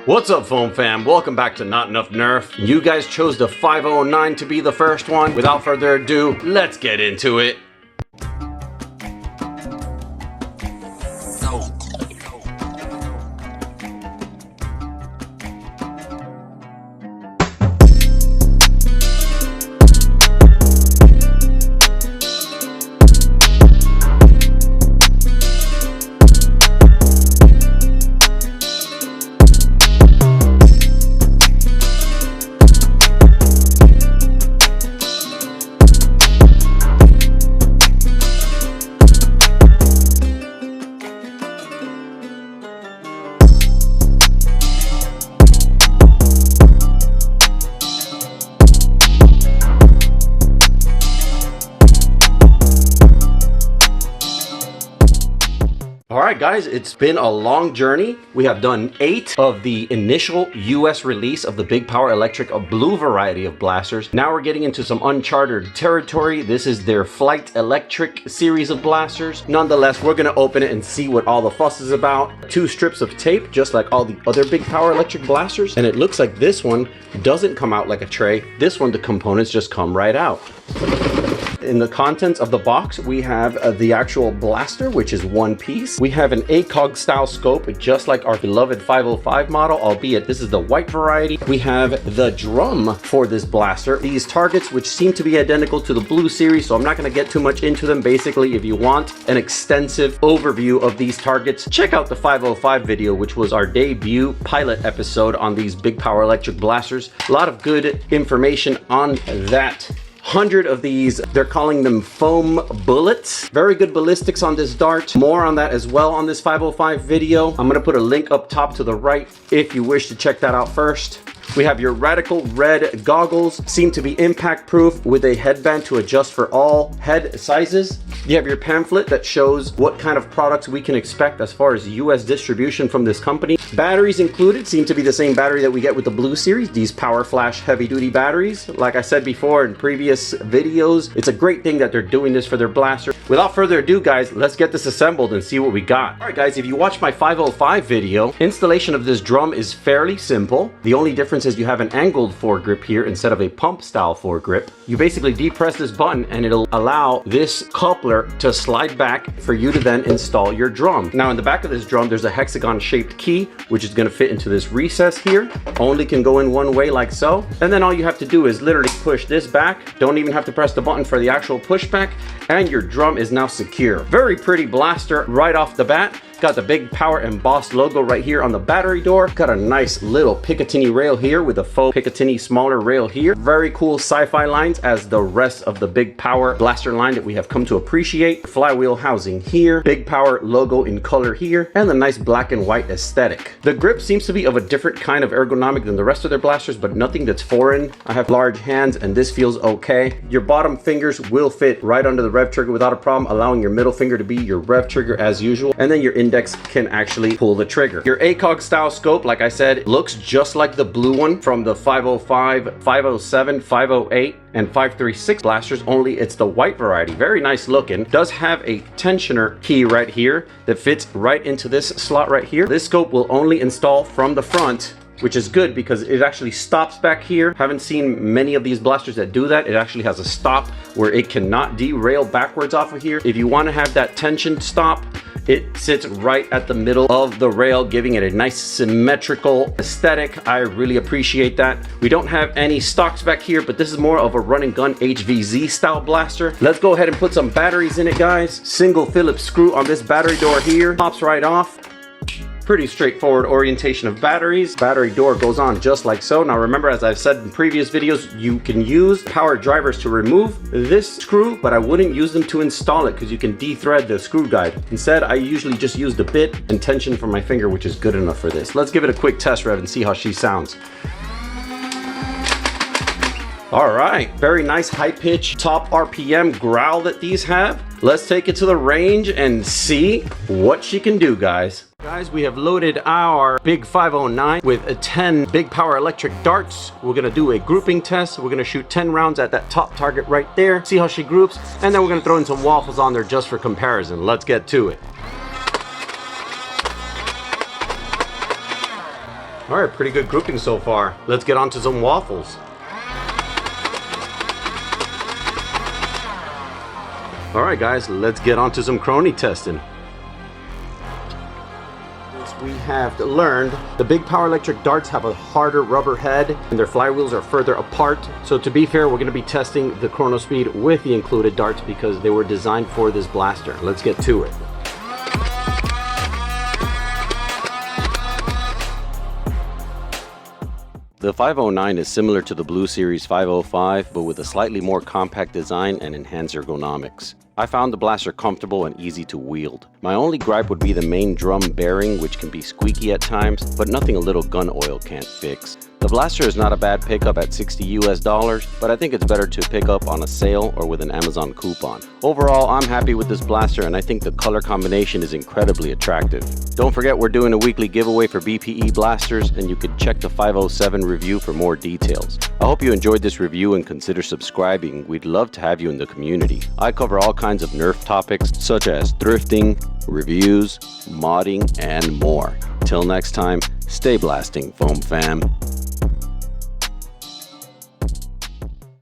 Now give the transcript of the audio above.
What's up, Foam Fam? Welcome back to Not Enough Nerf. You guys chose the 509 to be the first one. Without further ado, let's get into it. Alright guys, it's been a long journey. We have done 8 of the initial US release of the Big Power Electric Blue variety of blasters. Now we're getting into some uncharted territory. This is their Flight Electric series of blasters. Nonetheless, we're going to open it and see what all the fuss is about. 2 strips of tape, just like all the other Big Power Electric blasters. And it looks like this one doesn't come out like a tray. This one, the components just come right out. In the contents of the box, we have the actual blaster, which is one piece. We have an ACOG style scope, just like our beloved 505 model, albeit this is the white variety. We have the drum for this blaster. These targets, which seem to be identical to the blue series, so I'm not going to get too much into them. Basically, if you want an extensive overview of these targets, check out the 505 video, which was our debut pilot episode on these Big Power Electric blasters. A lot of good information on that. 100 of these, they're calling them foam bullets. Very good ballistics on this dart. More on that as well on this 505 video. I'm gonna put a link up top to the right if you wish to check that out first. We have your radical red goggles, seem to be impact proof with a headband to adjust for all head sizes. You have your pamphlet that shows what kind of products we can expect as far as US distribution from this company. Batteries included seem to be the same battery that we get with the blue series, these Power Flash heavy duty batteries. Like I said before in previous videos, it's a great thing that they're doing this for their blaster. Without further ado guys, let's get this assembled and see what we got. Alright guys, if you watched my 505 video, installation of this drum is fairly simple. The only difference is you have an angled foregrip here instead of a pump style foregrip. You basically depress this button and it'll allow this coupler to slide back for you to then install your drum. Now in the back of this drum, there's a hexagon shaped key, which is going to fit into this recess here. Only can go in one way like so. And then all you have to do is literally push this back. Don't even have to press the button for the actual pushback, and your drum is now secure. Very pretty blaster right off the bat. Got the Big Power embossed logo right here on the battery door. Got a nice little Picatinny rail here with a faux Picatinny smaller rail here. Very cool sci-fi lines as the rest of the Big Power blaster line that we have come to appreciate. Flywheel housing here. Big Power logo in color here. And the nice black and white aesthetic. The grip seems to be of a different kind of ergonomic than the rest of their blasters, but nothing that's foreign. I have large hands and this feels okay. Your bottom fingers will fit right under the rev trigger without a problem, allowing your middle finger to be your rev trigger as usual. And then your index can actually pull the trigger. Your ACOG style scope, like I said, looks just like the blue one from the 505, 507, 508 and 536 blasters, only it's the white variety. Very nice looking. Does have a tensioner key right here that fits right into this slot right here. This scope will only install from the front, which is good because it actually stops back here. Haven't seen many of these blasters that do that. It actually has a stop where it cannot derail backwards off of here. If you want to have that tension stop, it sits right at the middle of the rail, giving it a nice symmetrical aesthetic. I really appreciate that. We don't have any stocks back here, but this is more of a run and gun HVZ style blaster. Let's go ahead and put some batteries in it, guys. Single Phillips screw on this battery door here. Pops right off. Pretty straightforward orientation of batteries. Battery door goes on just like so. Now remember, as I've said in previous videos, you can use power drivers to remove this screw, but I wouldn't use them to install it because you can de-thread the screw guide. Instead, I usually just use the bit and tension from my finger, which is good enough for this. Let's give it a quick test rev and see how she sounds. All right, very nice high pitch, top RPM growl that these have. Let's take it to the range and see what she can do, guys. Guys, we have loaded our big 509 with 10 Big Power Electric darts. We're gonna do a grouping test. We're gonna shoot 10 rounds at that top target right there, see how she groups, and then we're gonna throw in some waffles on there just for comparison. Let's get to it. All right, pretty good grouping so far. Let's get on to some waffles. All right, guys, let's get on to some crony testing. As we have learned, the Big Power Electric darts have a harder rubber head and their flywheels are further apart. So to be fair, we're going to be testing the chrono speed with the included darts because they were designed for this blaster. Let's get to it. The 509 is similar to the Blue Series 505, but with a slightly more compact design and enhanced ergonomics. I found the blaster comfortable and easy to wield. My only gripe would be the main drum bearing, which can be squeaky at times, but nothing a little gun oil can't fix. The blaster is not a bad pickup at $60 US, but I think it's better to pick up on a sale or with an Amazon coupon. Overall, I'm happy with this blaster and I think the color combination is incredibly attractive. Don't forget we're doing a weekly giveaway for BPE blasters and you can check the 507 review for more details. I hope you enjoyed this review and consider subscribing. We'd love to have you in the community. I cover all kinds of Nerf topics such as thrifting, reviews, modding, and more. Till next time, stay blasting, foam fam.